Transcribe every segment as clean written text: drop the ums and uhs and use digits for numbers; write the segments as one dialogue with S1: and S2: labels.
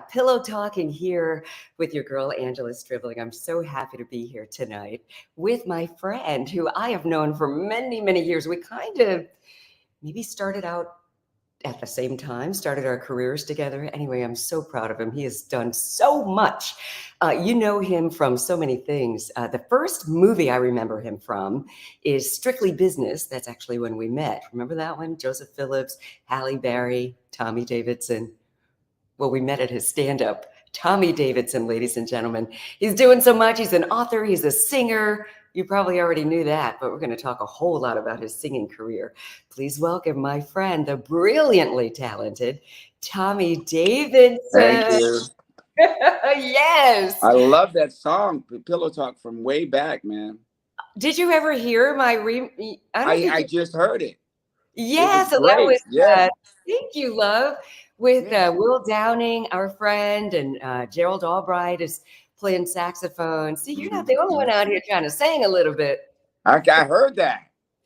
S1: Pillow Talking here with your girl, Angela Stribling. I'm so happy to be here tonight with my friend who I have known for many, many years. We kind of maybe started out at the same time, started our careers together. Anyway, I'm so proud of him. He has done so much. You know him from so many things. The first movie I remember him from is Strictly Business. That's actually when we met. Remember that one? Joseph Phillips, Halle Berry, Tommy Davidson. Well, we met at his stand-up. Tommy Davidson, ladies and gentlemen. He's doing so much. He's an author. He's a singer. You probably already knew that, but we're going to talk a whole lot about his singing career. Please welcome my friend, the brilliantly talented Tommy Davidson.
S2: Thank you.
S1: Yes.
S2: I love that song, Pillow Talk, from way back, man.
S1: Did you ever hear my
S2: I just heard it.
S1: Yeah, so
S2: great.
S1: that was,
S2: yeah.
S1: Thank you, love, with Will Downing, our friend, and Gerald Albright is playing saxophone. See, you're not the only one out here trying to sing a little bit.
S2: I heard that.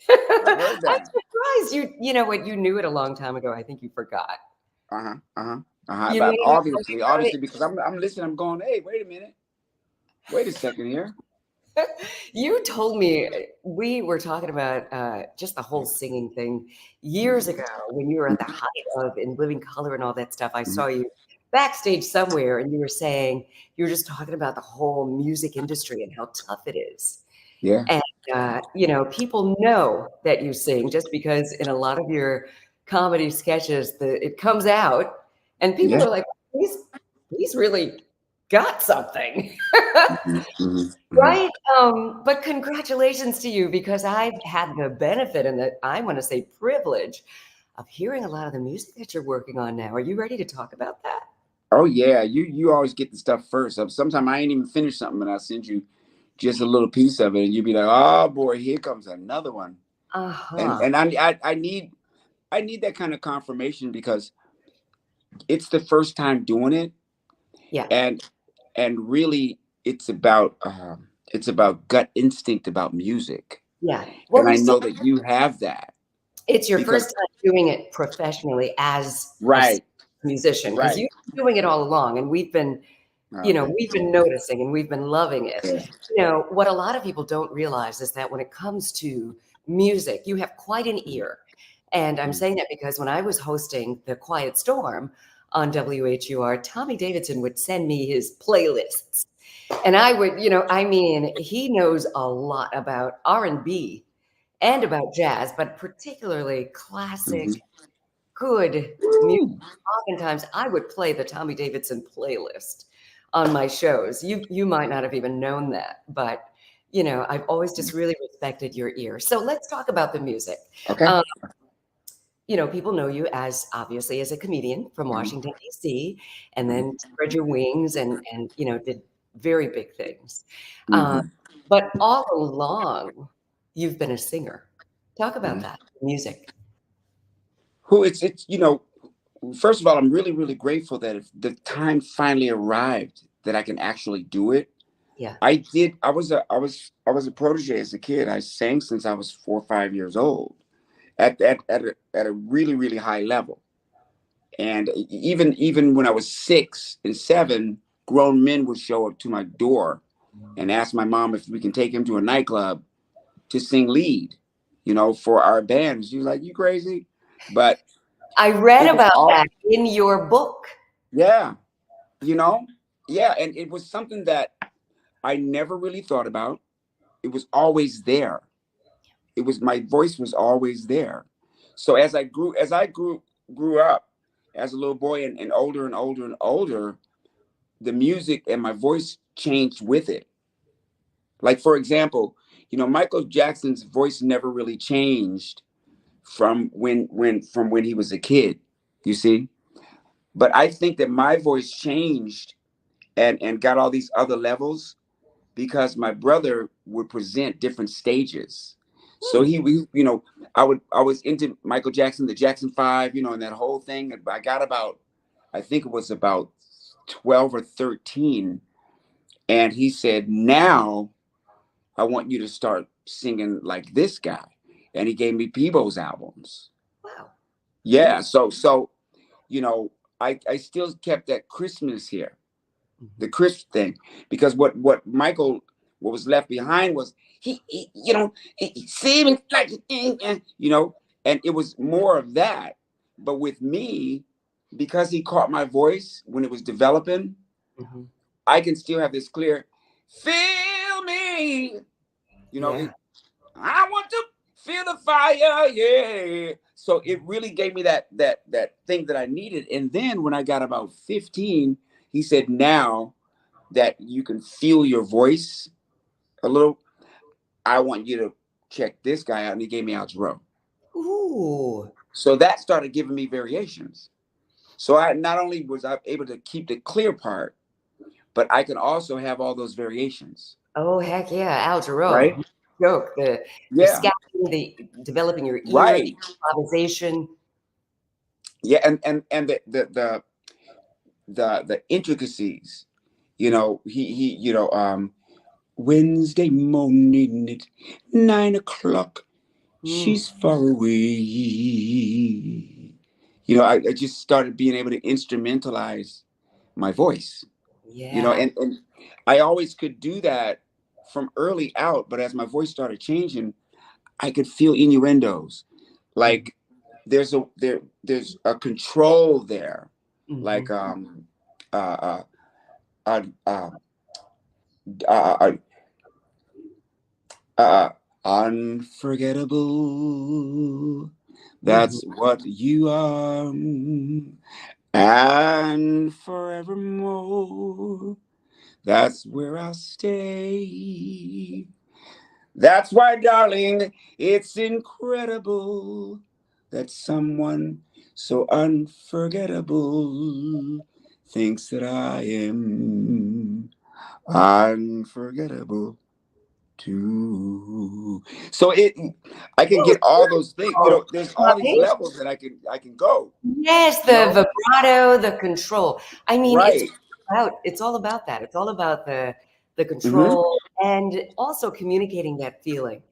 S1: I'm surprised you know what, you knew it a long time ago. I think you forgot.
S2: Obviously, because I'm listening, I'm going, hey, wait a minute. Wait a second here.
S1: You told me, we were talking about just the whole singing thing years ago when you were at the height of In Living Color and all that stuff. I saw you backstage somewhere and you were saying, you were just talking about the whole music industry and how tough it is.
S2: Yeah.
S1: And, you know, people know that you sing just because in a lot of your comedy sketches, it comes out and people are like, he's really got something. Right? But congratulations to you, because I've had the benefit and I want to say privilege of hearing a lot of the music that you're working on now. Are you ready to talk about that?
S2: Oh yeah, you always get the stuff first. Sometimes I ain't even finished something and I send you just a little piece of it and you be like, oh boy, here comes another one. And I need that kind of confirmation because it's the first time doing it.
S1: Yeah.
S2: And really it's about gut instinct about music.
S1: Yeah.
S2: Well, and I know that you have that.
S1: It's your first time doing it professionally as
S2: a
S1: musician, because you've been doing it all along, and we've been, we've been noticing and we've been loving it. Yeah. You know, what a lot of people don't realize is that when it comes to music, you have quite an ear. And I'm saying that because when I was hosting The Quiet Storm on WHUR, Tommy Davidson would send me his playlists. And I would, he knows a lot about R&B and about jazz, but particularly classic, good music. Oftentimes I would play the Tommy Davidson playlist on my shows. You might not have even known that, but I've always just really respected your ear. So let's talk about the music.
S2: Okay.
S1: People know you obviously as a comedian from Washington, D.C., and then spread your wings and did very big things. But all along, you've been a singer. Talk about that, music.
S2: First of all, I'm really, really grateful that the time finally arrived that I can actually do it.
S1: Yeah.
S2: I was a protege as a kid. I sang since I was 4 or 5 years old at a really, really high level. And even when I was 6 and 7, grown men would show up to my door and ask my mom if we can take him to a nightclub to sing lead, for our band. She was like, "You crazy?" But
S1: I read about that in your book.
S2: Yeah. And it was something that I never really thought about. It was always there. My voice was always there. So as I grew up as a little boy and older and older and older, the music and my voice changed with it. Like, for example, Michael Jackson's voice never really changed from when he was a kid, you see. But I think that my voice changed and got all these other levels because my brother would present different stages. So I was into Michael Jackson, the Jackson 5, and that whole thing. I got I think it was about 12 or 13. And he said, "Now I want you to start singing like this guy." And he gave me Peebo's albums.
S1: Wow.
S2: Yeah. So I still kept that Christmas here, the
S1: Mhm.
S2: crisp thing, because what was left behind was he you know, he seemed like, you know, and it was more of that. But with me, because he caught my voice when it was developing,
S1: Mhm.
S2: I can still have this clear, feel me, you know,
S1: Yeah.
S2: I want to feel the fire, yeah. So it really gave me that thing that I needed. And then when I got about 15, he said, now that you can feel your voice a little, I want you to check this guy out. And he gave me Al Jarreau.
S1: Ooh.
S2: So that started giving me variations. So I not only was I able to keep the clear part, but I can also have all those variations.
S1: Oh, heck yeah. Al
S2: Right?
S1: Jarreau. Joke. The
S2: Yeah.
S1: scouting, the developing your ear, the
S2: Right.
S1: improvisation.
S2: Yeah. And the intricacies, you know, he Wednesday morning at 9 o'clock,
S1: Mm.
S2: she's far away. You know, I just started being able to instrumentalize my voice, you know,
S1: Yeah.
S2: and I always could do that from early out, but as my voice started changing, I could feel innuendos.
S1: Mhm.
S2: Like there's a control there. Like
S1: Mhm.
S2: uh uh uh uh, uh, uh unforgettable.
S1: Mhm.
S2: That's what you are. And forevermore. That's where I'll stay. That's why, darling, it's incredible that someone so unforgettable thinks that I am unforgettable too. So I can
S1: Oh,
S2: get all those things. You
S1: beautiful.
S2: know, there's all these
S1: Right?
S2: levels that I can go.
S1: Yes,
S2: You
S1: the
S2: know,
S1: vibrato, the control. I mean,
S2: right?
S1: it's all about that. It's all about the
S2: Hmm.
S1: control and also communicating that feeling.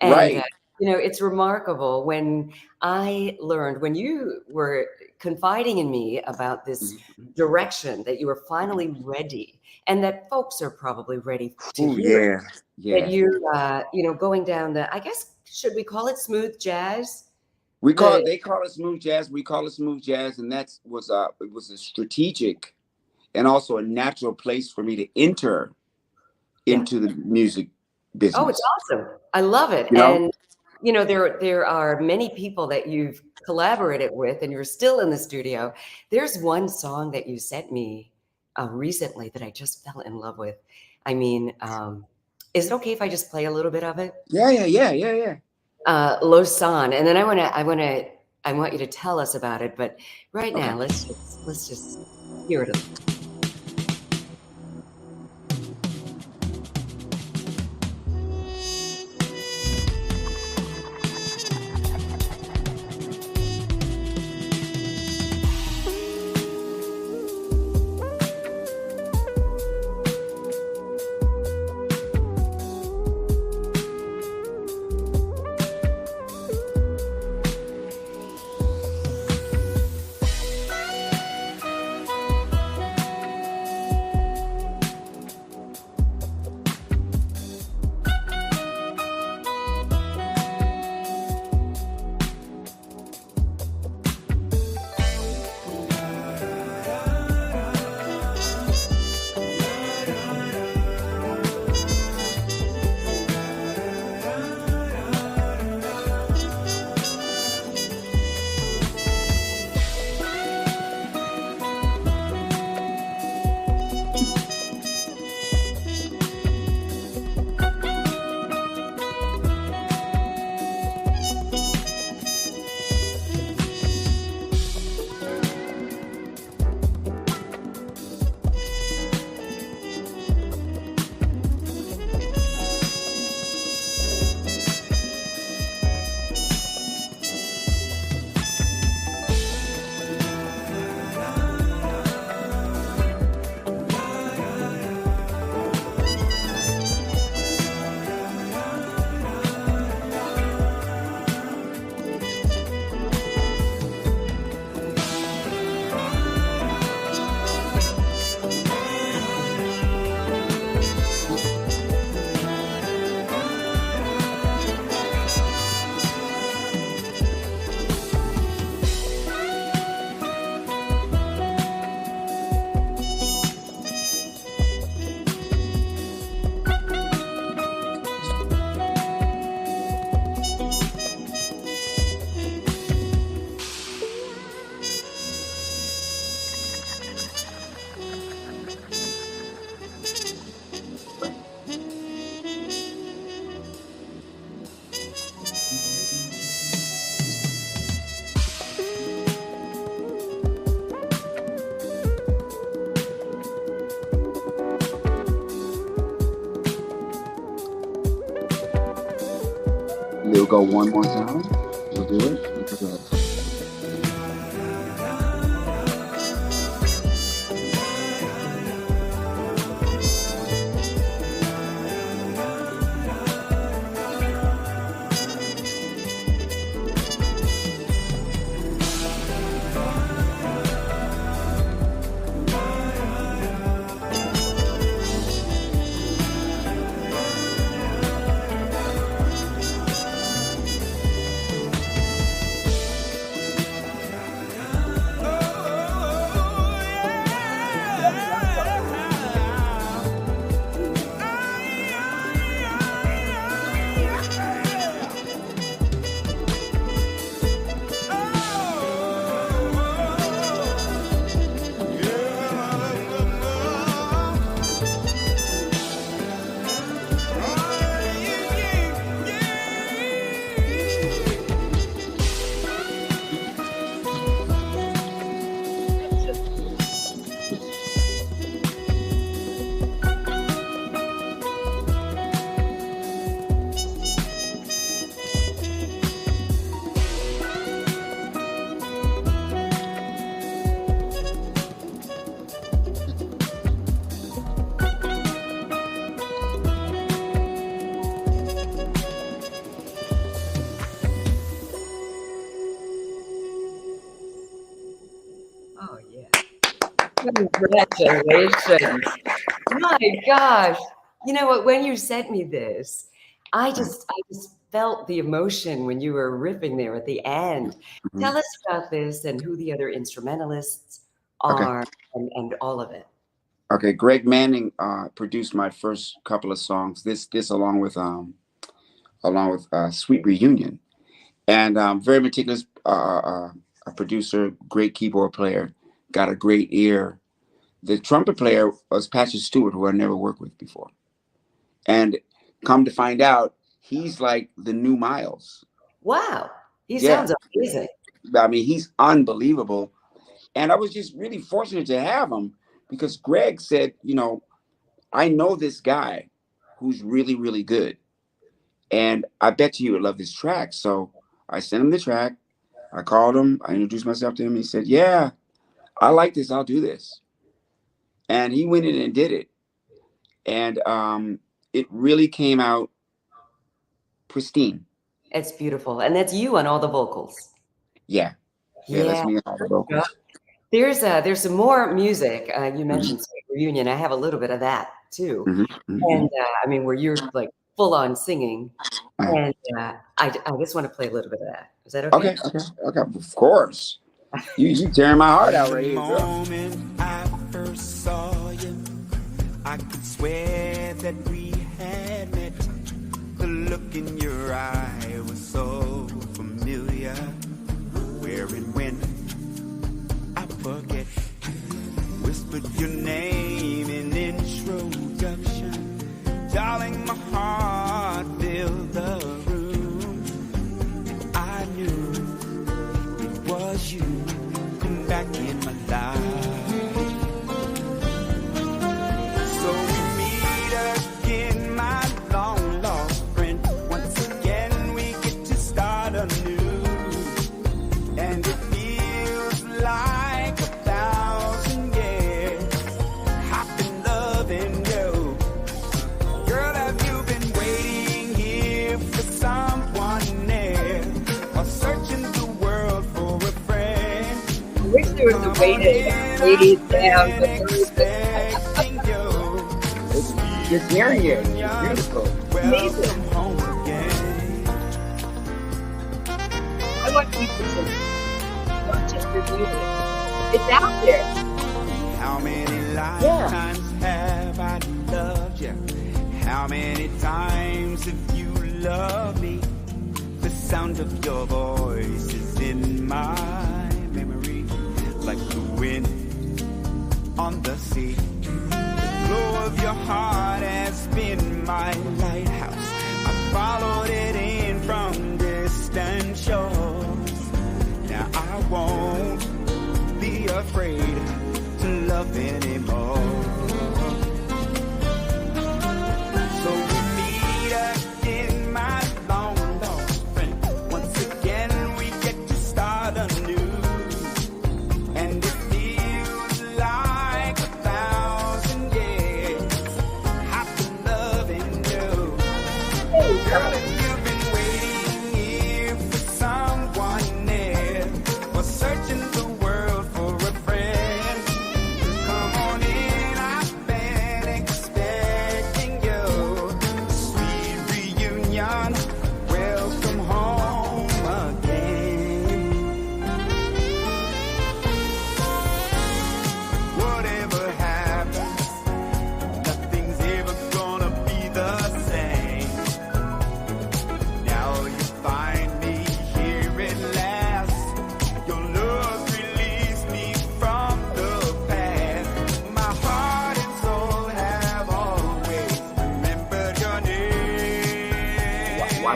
S1: And,
S2: Right.
S1: it's remarkable when I learned when you were confiding in me about this direction that you were finally ready and that folks are probably ready to
S2: Oh
S1: hear it,
S2: yeah,
S1: that
S2: yeah.
S1: you're going down I guess, should we call it smooth jazz? The
S2: They call it smooth jazz. We call it smooth jazz, and it was a strategic and also a natural place for me to enter
S1: Yeah.
S2: into the music
S1: Oh, it's
S2: business.
S1: awesome. I love it.
S2: You know?
S1: And, there are many people that you've collaborated with and you're still in the studio. There's one song that you sent me recently that I just fell in love with. I mean, is it okay if I just play a little bit of it?
S2: Yeah, yeah, yeah, yeah, yeah.
S1: Lausanne. And then I want you to tell us about it. But right
S2: Okay.
S1: now, let's just hear it.
S2: We'll go one more time. We'll do it. We'll do it.
S1: Oh, yeah. Congratulations. My gosh. You know what? When you sent me this, I just felt the emotion when you were riffing there at the end.
S2: Mhm.
S1: Tell us about this and who the other instrumentalists
S2: Okay.
S1: are and all of it.
S2: Okay. Greg Manning produced my first couple of songs. This along with Sweet Reunion, and very meticulous a producer, great keyboard player, got a great ear. The trumpet player was Patrick Stewart, who I never worked with before, and come to find out, he's like the new Miles.
S1: Wow. He
S2: Yeah.
S1: sounds amazing.
S2: I mean, he's unbelievable. And I was just really fortunate to have him because Greg said, I know this guy who's really, really good. And I bet you would love this track. So I sent him the track. I called him. I introduced myself to him. He said, yeah, I like this. I'll do this. And he went in and did it. And it really came out pristine.
S1: It's beautiful. And that's you on all the vocals.
S2: Yeah. Yeah, that's me on all the vocals.
S1: There's some more music. You mentioned Sweet Reunion. I have a little bit of that too. And I mean, where you're like full on singing. And I just want to play a little bit of that. Is that okay?
S2: Okay. Of course. You tearing my heart out right here, girl.
S3: The moment I first saw you, I could swear that we had met. The look in your eye was so familiar. Where and when, I forget. Whispered your name in introduction. Darling, my heart filled the room. I knew it was you come back in my life. So we meet again, my long lost friend. Once again we get to start anew. And it feels like 1,000 years I've been loving you. Girl, have you been waiting here for someone else, or searching the world for a friend?
S1: I wish there was a way to ladies down.
S3: Expecting you.
S2: Just hearing it. It's beautiful.
S1: Amazing.
S3: Welcome home again.
S1: I want people to not just review it. It's out there.
S3: How many lifetimes have I loved you? How many times have you loved me? The sound of your voice is in my memory, like the wind on the sea. The glow of your heart has been my lighthouse. I followed it in from distant shores. Now I won't be afraid to love anymore. So we meet again, my long lost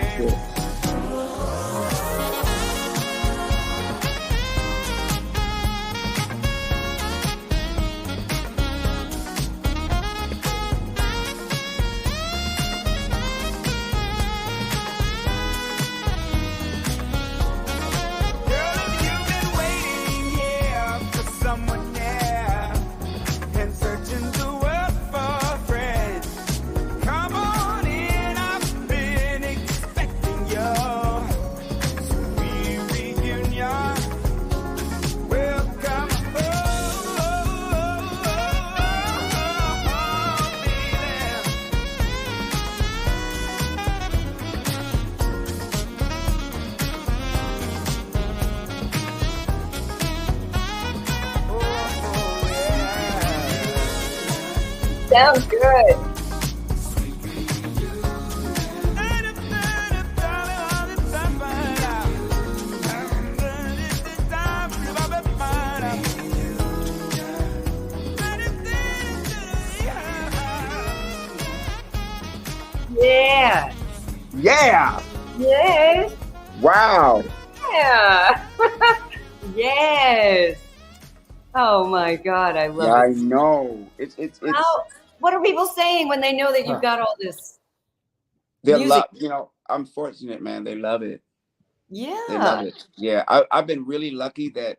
S2: Watch this.
S1: Sounds good. Yeah.
S2: Yeah.
S1: Yes.
S2: Wow.
S1: Yeah. Yes. Oh my God, I love
S2: I
S1: it.
S2: know. It's
S1: What are people saying when they know that you've got all this
S2: they
S1: music?
S2: love, you know, I'm fortunate, man. They love it.
S1: Yeah.
S2: They love it. Yeah. I've been really lucky that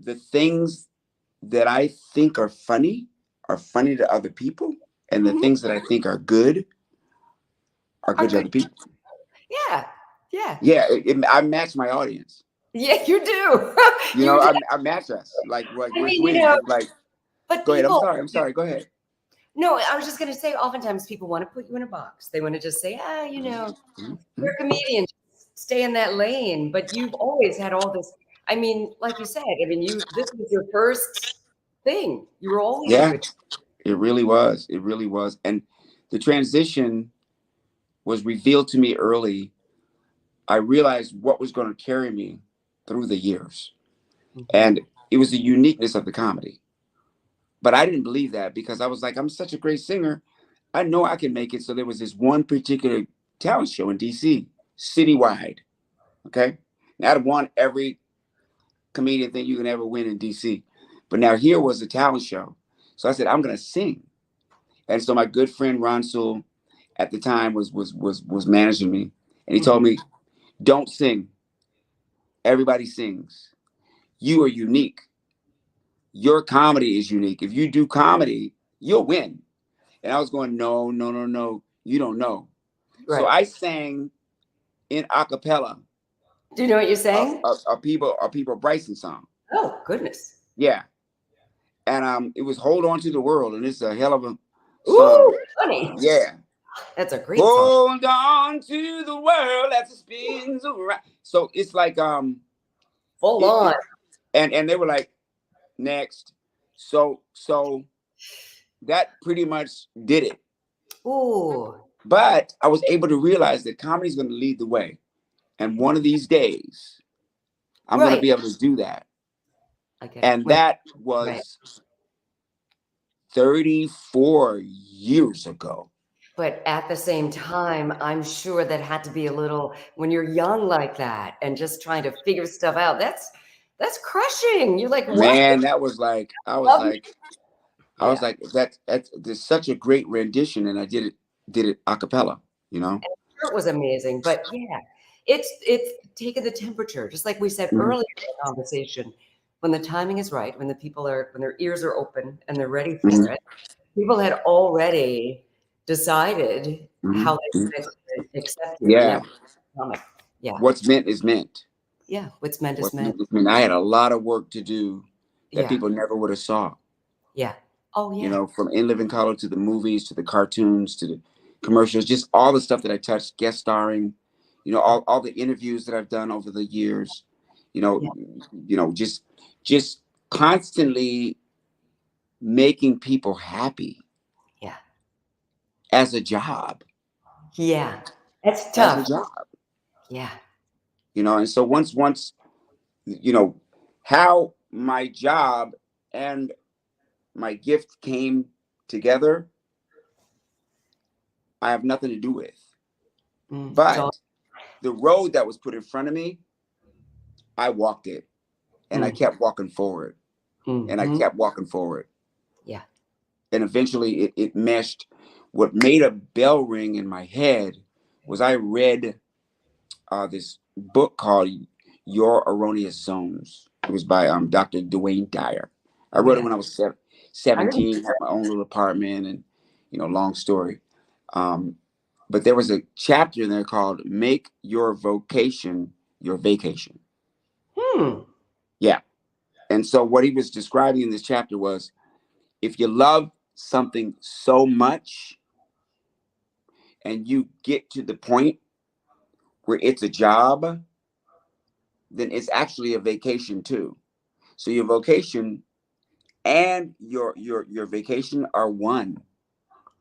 S2: the things that I think are funny to other people, and the things that I think are good to other people.
S1: Yeah. Yeah.
S2: Yeah, I match my audience.
S1: Yeah, you do.
S2: You know, I match us. Like
S1: I
S2: we're
S1: mean,
S2: twins. Like,
S1: but
S2: go ahead.
S1: people,
S2: I'm sorry. Go ahead.
S1: No, I was just going to say, oftentimes people want to put you in a box. They want to just say, you know, you're a comedian, stay in that lane. But you've always had all this. I mean, like you said, I mean, this was your first thing. You were always a good.
S2: It really was. It really was. And the transition was revealed to me early. I realized what was going to carry me through the years. And it was the uniqueness of the comedy. But I didn't believe that, because I was like, I'm such a great singer. I know I can make it. So there was this one particular talent show in DC, citywide. Okay. Now I'd won every comedian thing you can ever win in DC. But now here was a talent show. So I said, I'm going to sing. And so my good friend Ron Sewell at the time was managing me. And he told me, don't sing. Everybody sings. You are unique. Your comedy is unique. If you do comedy, you'll win. And I was going, no. You don't know. Right. So I sang in a cappella.
S1: Do you know what you're saying?
S2: A People Bryson song.
S1: Oh, goodness.
S2: Yeah. And it was Hold On to the World. And it's a hell of a song.
S1: Ooh, funny.
S2: Yeah.
S1: That's a great song.
S2: Hold on to the world as it spins around. So it's like
S1: full on.
S2: And they were like, next. So that pretty much did it.
S1: Ooh.
S2: But I was able to realize that comedy is going to lead the way. And one of these days, I'm going to be able to do that. And that was 34 years ago.
S1: But at the same time, I'm sure that had to be a little, when you're young like that and just trying to figure stuff out, that's crushing. You're like, what?
S2: Man, that was like, I was like, that's such a great rendition. And I did it a cappella, you know?
S1: It was amazing. But yeah, it's taking the temperature, just like we said earlier in the conversation. When the timing is right, when their ears are open and they're ready for it, people had already decided how they would accept it.
S2: Yeah.
S1: Yeah.
S2: What's meant is meant.
S1: Yeah. What's meant is meant.
S2: I had a lot of work to do that people never would have saw.
S1: Yeah. Oh, yeah.
S2: You know, from In Living Color to the movies, to the cartoons, to the commercials, just all the stuff that I touched, guest starring, you know, all the interviews that I've done over the years, you know, just constantly making people happy.
S1: Yeah.
S2: As a job.
S1: Yeah. That's tough.
S2: As a job.
S1: Yeah.
S2: You know, and so once, you know, how my job and my gift came together, I have nothing to do with. But the road that was put in front of me, I walked it, and I kept walking forward, and I kept walking forward.
S1: Yeah.
S2: And eventually it meshed. What made a bell ring in my head was I read this book called Your Erroneous Zones. It was by Dr. Dwayne Dyer. I wrote it when I was 17, had my own little apartment, and, long story. But there was a chapter in there called Make Your Vocation Your Vacation. Yeah. And so what he was describing in this chapter was, if you love something so much and you get to the point where it's a job, then it's actually a vacation too. So your vocation and your vacation are one.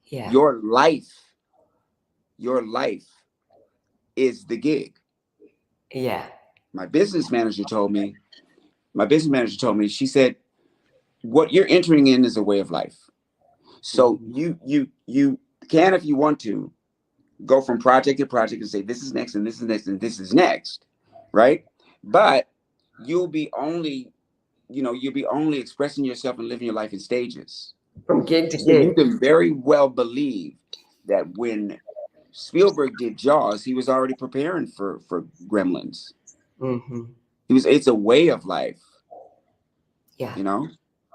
S1: Yeah.
S2: Your life is the gig.
S1: Yeah.
S2: My business manager told me, she said, what you're entering in is a way of life. So you can, if you want to, go from project to project and say, this is next, and this is next, and this is next, right? But you'll be only expressing yourself and living your life in stages.
S1: From gig to
S2: So
S1: gig.
S2: you can very well believe that when Spielberg did Jaws, he was already preparing for Gremlins. It's a way of life.
S1: Yeah.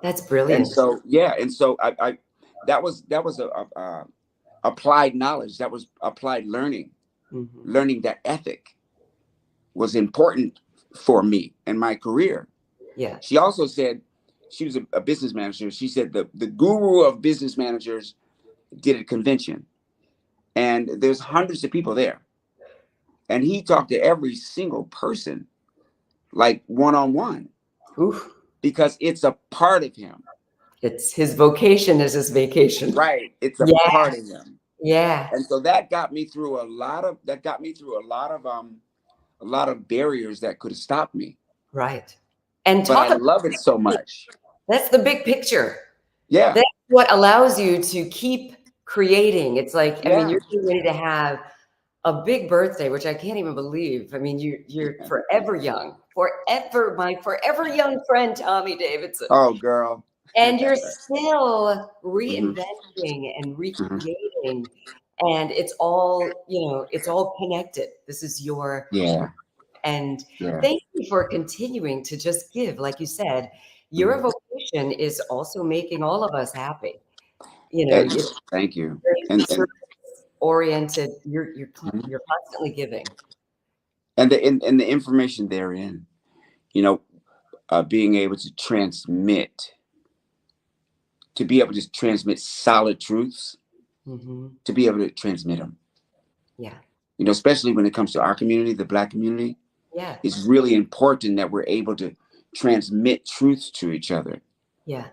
S1: That's brilliant.
S2: And so I that was a applied knowledge. That was applied learning. Learning that ethic was important for me and my career.
S1: Yeah.
S2: She also said, she was a business manager. She said the guru of business managers did a convention, and there's hundreds of people there. And he talked to every single person, like one-on-one, because it's a part of him.
S1: It's his vocation is his vacation.
S2: Right. It's a part of him.
S1: Yeah.
S2: And so that got me through a lot of barriers that could have stopped me.
S1: Right. And
S2: but I love it so much.
S1: That's the big picture.
S2: Yeah.
S1: That's what allows you to keep creating. It's like, I mean, you're getting ready to have a big birthday, which I can't even believe. I mean, you're forever young, my forever young friend, Tommy Davidson.
S2: Oh, girl.
S1: And you're still reinventing and recreating. And it's all, it's all connected. This is your, and thank you for continuing to just give. Like you said, your vocation is also making all of us happy.
S2: Thank you.
S1: And oriented, you're constantly giving.
S2: And the information therein, being able to transmit, solid truths, to be able to transmit them.
S1: Yeah.
S2: Especially when it comes to our community, the Black community.
S1: Yeah.
S2: It's really important that we're able to transmit truths to each other.
S1: Yeah.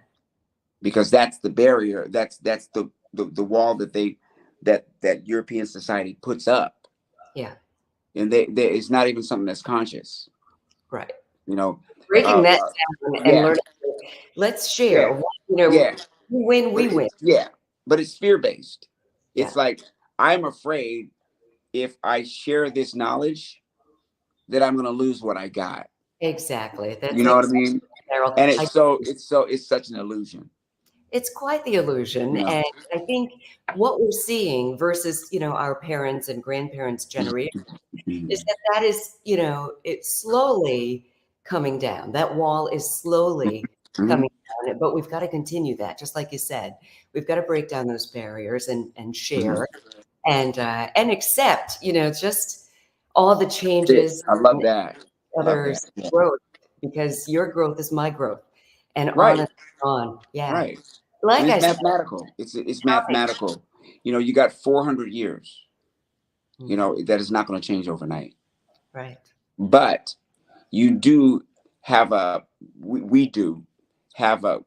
S2: Because that's the barrier. That's the wall that European society puts up.
S1: Yeah.
S2: And it's not even something that's conscious.
S1: Right.
S2: Breaking
S1: that down and learning. Let's share. We win.
S2: Yeah. But it's fear-based. It's like, I'm afraid if I share this knowledge that I'm going to lose what I got.
S1: Exactly. That's
S2: what I mean? And it's such an illusion.
S1: It's quite the illusion. And I think what we're seeing versus, our parents and grandparents' generation is that is, it's slowly coming down. That wall is slowly coming down, but we've got to continue that. Just like you said, we've got to break down those barriers and share and accept, just all the changes.
S2: I love that.
S1: Others' growth, because your growth is my growth, and on and on. Yeah.
S2: Right.
S1: Like
S2: it's mathematical. It's mathematical. You got 400 years. That is not going to change overnight.
S1: Right.
S2: But you do have we do have a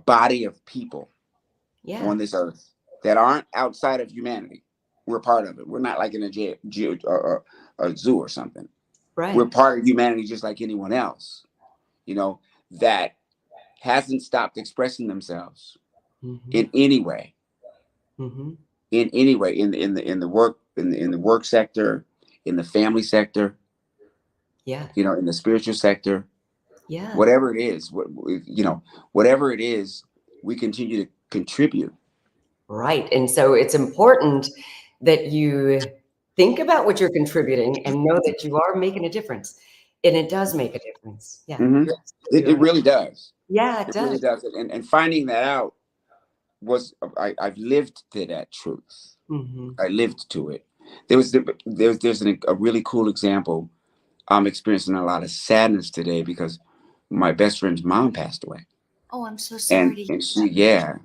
S2: body of people on this earth that aren't outside of humanity. We're part of it. We're not like in a zoo or something.
S1: Right.
S2: We're part of humanity just like anyone else, that hasn't stopped expressing themselves in any way. In any way, in the in the work sector, in the family sector,
S1: Yeah.
S2: in the spiritual sector,
S1: Yeah.
S2: whatever it is, whatever it is, we continue to contribute.
S1: Right. And so it's important that you think about what you're contributing and know that you are making a difference. And it does make a difference. Yeah.
S2: Mm-hmm. It really does.
S1: Yeah, it
S2: It really
S1: does.
S2: does. And finding that out I've lived to that truth.
S1: Mm-hmm.
S2: I lived to it. There's a really cool example. I'm experiencing a lot of sadness today because my best friend's mom passed away.
S1: Oh, I'm so sorry to hear
S2: And she,
S1: that.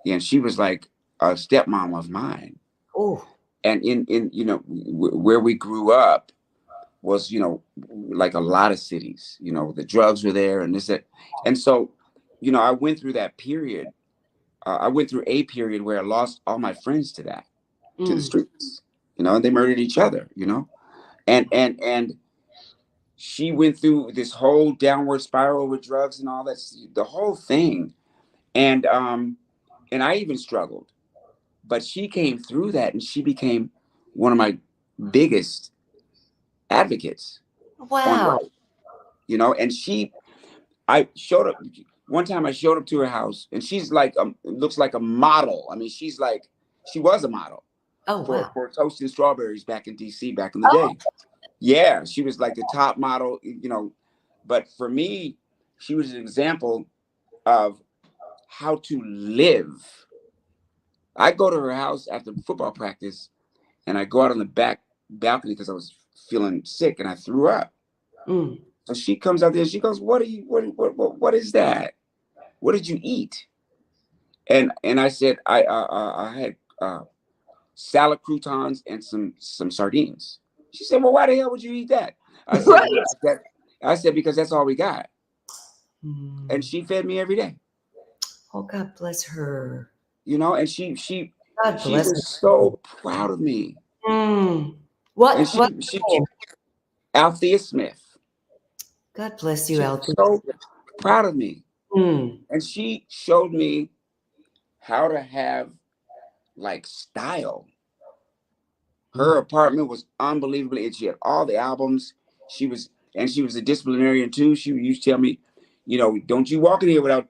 S2: and she was like a stepmom of mine.
S1: Oh,
S2: And in where we grew up was, like a lot of cities, the drugs were there and this, that. And so, I went through that period. I went through a period where I lost all my friends to the streets, and they murdered each other, and she went through this whole downward spiral with drugs and all that, the whole thing. And I even struggled, but she came through that and she became one of my biggest advocates on
S1: wow.
S2: life, and I showed up one time. I showed up to her house and she's like, looks like a model. I mean, she was a model.
S1: Oh, wow.
S2: For Toasted Strawberries back in DC back in the day. Yeah, she was like the top model, but for me, she was an example of how to live. I go to her house after football practice and I go out on the back balcony because I was feeling sick and I threw up.
S1: Mm.
S2: So she comes out there and she goes, what is that? What did you eat? And I said, I had salad croutons and some sardines. She said, well, why the hell would you eat that? I said,
S1: Right.
S2: because that's all we got.
S1: Mm.
S2: And she fed me every day.
S1: Oh, God bless her.
S2: And she
S1: God bless her.
S2: was so proud of me.
S1: Mm. What?
S2: And she Althea Smith.
S1: God bless you,
S2: She
S1: Althea.
S2: was so proud of me.
S1: Mm.
S2: And she showed me how to have like style. Her apartment was unbelievably, she had all the albums. She was a disciplinarian too. She used to tell me, don't you walk in here without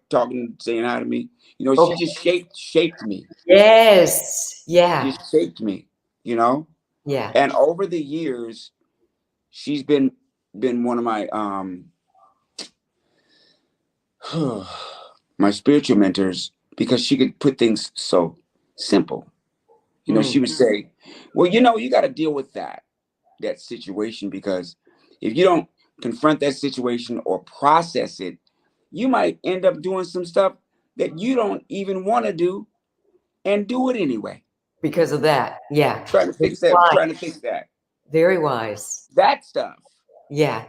S2: saying hi to me. She just shaped me.
S1: Yes. Yeah.
S2: Just shaped me,
S1: Yeah.
S2: And over the years, she's been one of my my spiritual mentors because she could put things so simple. She would say, well, you got to deal with that situation, because if you don't confront that situation or process it, you might end up doing some stuff that you don't even want to do and do it anyway.
S1: Because of that. Yeah.
S2: Trying to fix that.
S1: Very wise.
S2: That stuff.
S1: Yeah.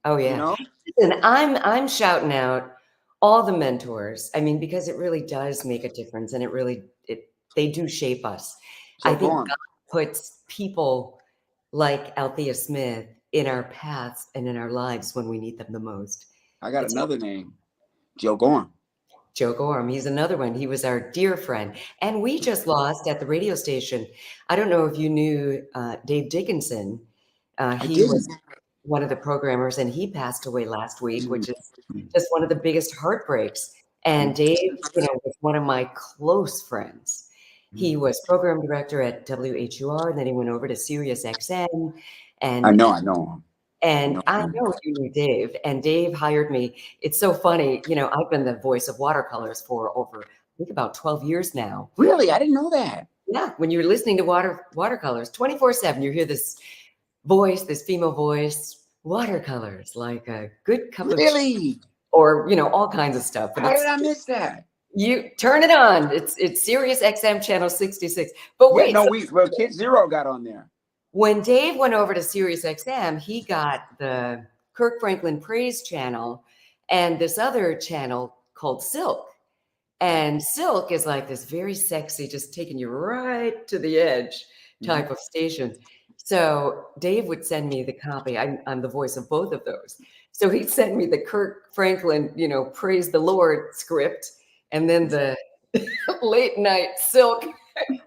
S1: Oh, yeah. And I'm shouting out all the mentors. I mean, because it really does make a difference, and they do shape us.
S2: So
S1: I think God puts people like Althea Smith in our paths and in our lives when we need them the most.
S2: I got another name, Joe Gorham.
S1: Joe Gorham, he's another one. He was our dear friend. And we just lost at the radio station. I don't know if you knew Dave Dickinson. He was one of the programmers, and he passed away last week, which is just one of the biggest heartbreaks. And Dave, was one of my close friends. He was program director at WHUR, and then he went over to Sirius XM. And
S2: I know him.
S1: And I know you knew Dave, and Dave hired me. It's so funny. I've been the voice of watercolors for over, I think, about 12 years now.
S2: Really? I didn't know that.
S1: Yeah. When you're listening to watercolors 24/7, you hear this voice, this female voice, watercolors, like a good cup of tea, or, all kinds of stuff.
S2: How did I miss that?
S1: You turn it on. It's Sirius XM channel 66. But wait.
S2: Kid Zero got on there.
S1: When Dave went over to Sirius XM, he got the Kirk Franklin Praise channel and this other channel called Silk. And Silk is like this very sexy, just taking you right to the edge type of station. So Dave would send me the copy. I'm the voice of both of those. So he'd send me the Kirk Franklin, Praise the Lord script, and then the late night Silk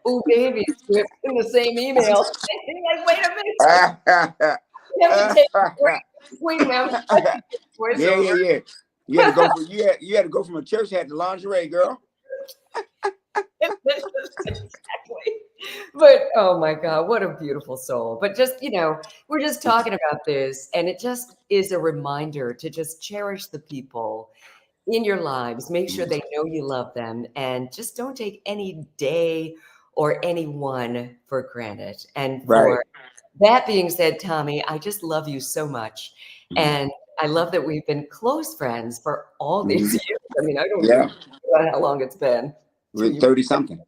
S1: Oh, baby, script in the same email. Like, wait a minute. You have to take a break between them.
S2: Yeah,
S1: Voiceover.
S2: yeah, yeah. You had to go from you had to go from a church hat to lingerie, girl.
S1: Exactly. But oh my God, what a beautiful soul. But just, we're just talking about this, and it just is a reminder to just cherish the people in your lives. Make sure they know you love them, and just don't take any day or anyone for granted. And
S2: Right.
S1: for that being said, Tommy, I just love you so much. And I love that we've been close friends for all these years. I mean, I don't
S2: Yeah.
S1: know how long it's been.
S2: We're 30 something.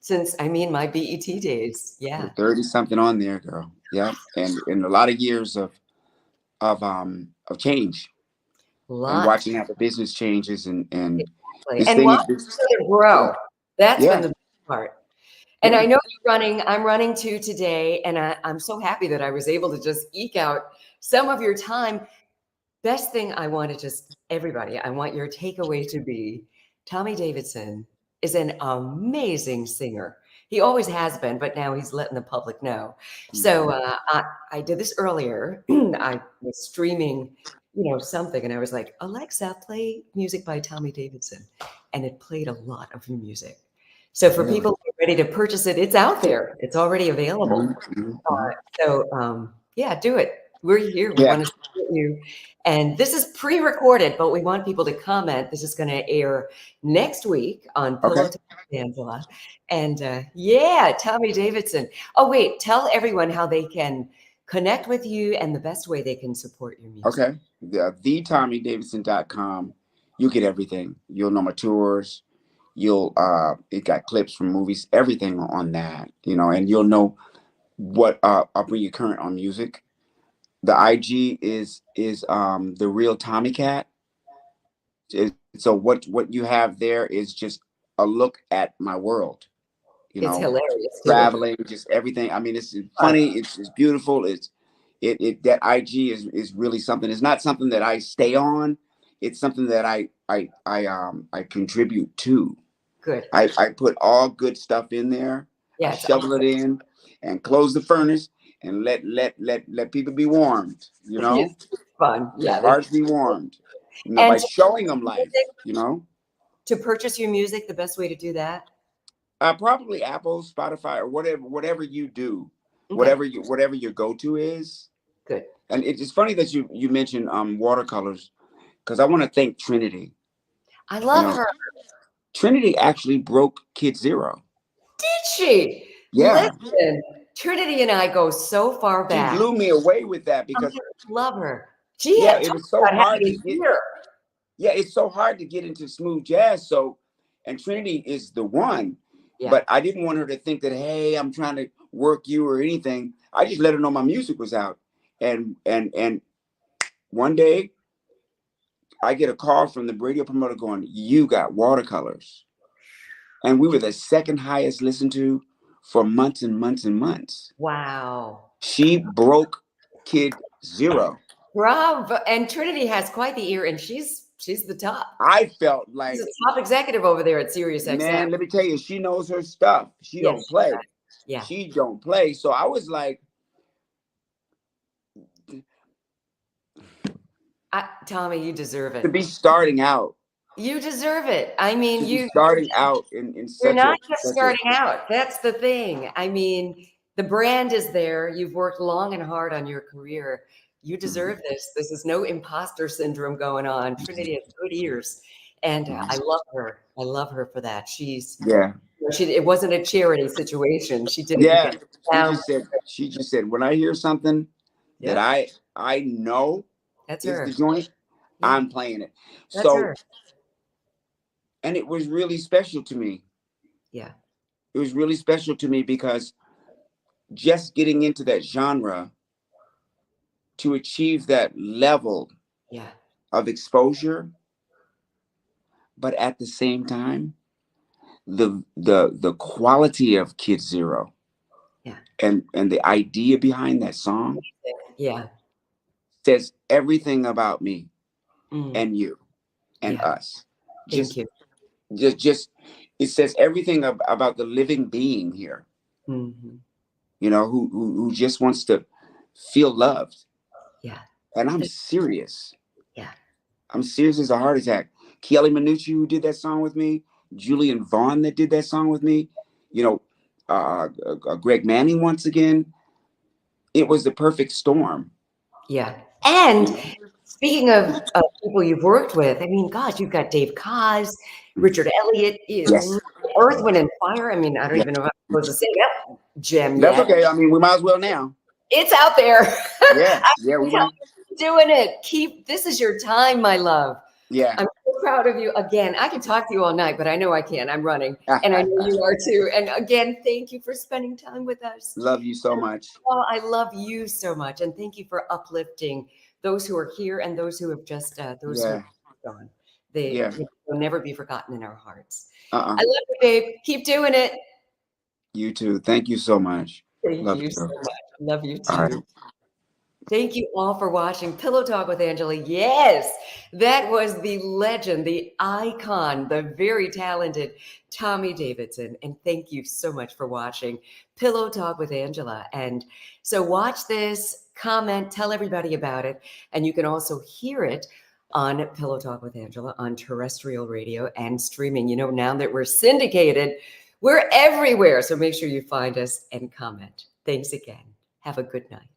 S1: Since, my BET days. Yeah.
S2: 30 something on there, girl. Yeah. And a lot of years of change. And watching how the business changes and
S1: Exactly.
S2: this
S1: And
S2: thing is
S1: watching
S2: just
S1: each other grow. That's been
S2: yeah.
S1: the best part. And
S2: Yeah.
S1: I know you're running. I'm running too today, and I'm so happy that I was able to just eke out some of your time. Best thing I want to just everybody, I want your takeaway to be Tommy Davidson is an amazing singer. He always has been, but now he's letting the public know. So I did this earlier. I was streaming, something, and I was like, Alexa, play music by Tommy Davidson, and it played a lot of music. So for people who are ready to purchase it, it's out there. It's already available. So yeah, do it. We're here. We want to support you. And this is pre-recorded, but we want people to comment. This is going to air next week on Pillow Talk with Angela. And yeah, Tommy Davidson. Oh, wait, tell everyone how they can connect with you and the best way they can support your music.
S2: Okay. TheTommyDavidson.com. You get everything. You'll know my tours. You'll it got clips from movies, everything on that, and you'll know what I'll bring you current on music. The IG is the real Tommy Cat. So what you have there is just a look at my world.
S1: It's hilarious.
S2: Traveling, just everything. I mean, it's funny. It's beautiful. It that IG is really something. It's not something that I stay on. It's something that I contribute to.
S1: Good.
S2: I put all good stuff in there.
S1: Yeah,
S2: I shovel it in and close the furnace and let people be warmed.
S1: It's fun. Yeah.
S2: Hearts be warmed. By showing them life.
S1: To purchase your music, the best way to do that?
S2: Probably Apple, Spotify, or whatever you do, whatever your go-to is.
S1: Good.
S2: And it's funny that you mentioned watercolors, because I want to thank Trinity.
S1: I love her.
S2: Trinity actually broke Kid Zero.
S1: Did she?
S2: Yeah.
S1: Listen, Trinity and I go so far back.
S2: She blew me away with that because
S1: I love her.
S2: it was so hard to get.
S1: Here.
S2: Yeah, it's so hard to get into smooth jazz. And Trinity is the one. Yeah. But I didn't want her to think that, hey, I'm trying to work you or anything. I just let her know my music was out. And one day I get a call from the radio promoter going, you got watercolors. And we were the second highest listened to for months and months and months.
S1: Wow.
S2: She broke Kid Zero.
S1: Bravo. And Trinity has quite the ear, and she's the top.
S2: I felt like
S1: she's a top executive over there at SiriusXM.
S2: Man, let me tell you, she knows her stuff. She don't play.
S1: Yeah.
S2: She don't play. So I was like,
S1: Tommy, you deserve it.
S2: To be starting out.
S1: You deserve it. I mean,
S2: you starting out in such
S1: you're not just starting out. That's the thing. I mean, the brand is there. You've worked long and hard on your career. You deserve this. This is no imposter syndrome going on. Trinity has good ears, and I love her. I love her for that. It wasn't a charity situation. She did it.
S2: She just said, when I hear something that I know
S1: that's
S2: is
S1: her.
S2: the joint, I'm playing it.
S1: That's her.
S2: And it was really special to me.
S1: Yeah.
S2: It was really special to me because just getting into that genre to achieve that level of exposure, but at the same time, the quality of Kid Zero, and the idea behind that song, says everything about me and you and us.
S1: Thank you.
S2: Just it says everything about the living being here.
S1: Mm-hmm.
S2: You know, who just wants to feel loved.
S1: Yeah.
S2: And I'm serious.
S1: Yeah.
S2: I'm serious as a heart attack. Kelly Minucci, who did that song with me, Julian Vaughn that did that song with me, you know, Greg Manning once again. It was the perfect storm.
S1: Yeah. And speaking of people you've worked with, I mean, gosh, you've got Dave Koz, Richard Elliott,
S2: Yes.
S1: Earth, Wind, and Fire. I mean, I don't
S2: Yes.
S1: even know if I'm supposed to say that gem
S2: That's
S1: yet.
S2: okay. I mean, we might as well now.
S1: It's out there.
S2: Yeah. Yeah. We might.
S1: Keep doing it. This is your time, my love.
S2: Yeah.
S1: I'm so proud of you. Again, I can talk to you all night, but I know I can't. I'm running. And I know you are too. And again, thank you for spending time with us.
S2: Love you so much.
S1: Oh, I love you so much. And thank you for uplifting those who are here and those who have just, those who have gone. They will never be forgotten in our hearts. I love you, babe. Keep doing it.
S2: You too. Thank you so much.
S1: Thank you so much. Love you too.
S2: All right.
S1: Thank you all for watching Pillow Talk with Angela. Yes, that was the legend, the icon, the very talented Tommy Davidson. And thank you so much for watching Pillow Talk with Angela. And so watch this, comment, tell everybody about it. And you can also hear it on Pillow Talk with Angela on terrestrial radio and streaming. You know, now that we're syndicated, we're everywhere. So make sure you find us and comment. Thanks again. Have a good night.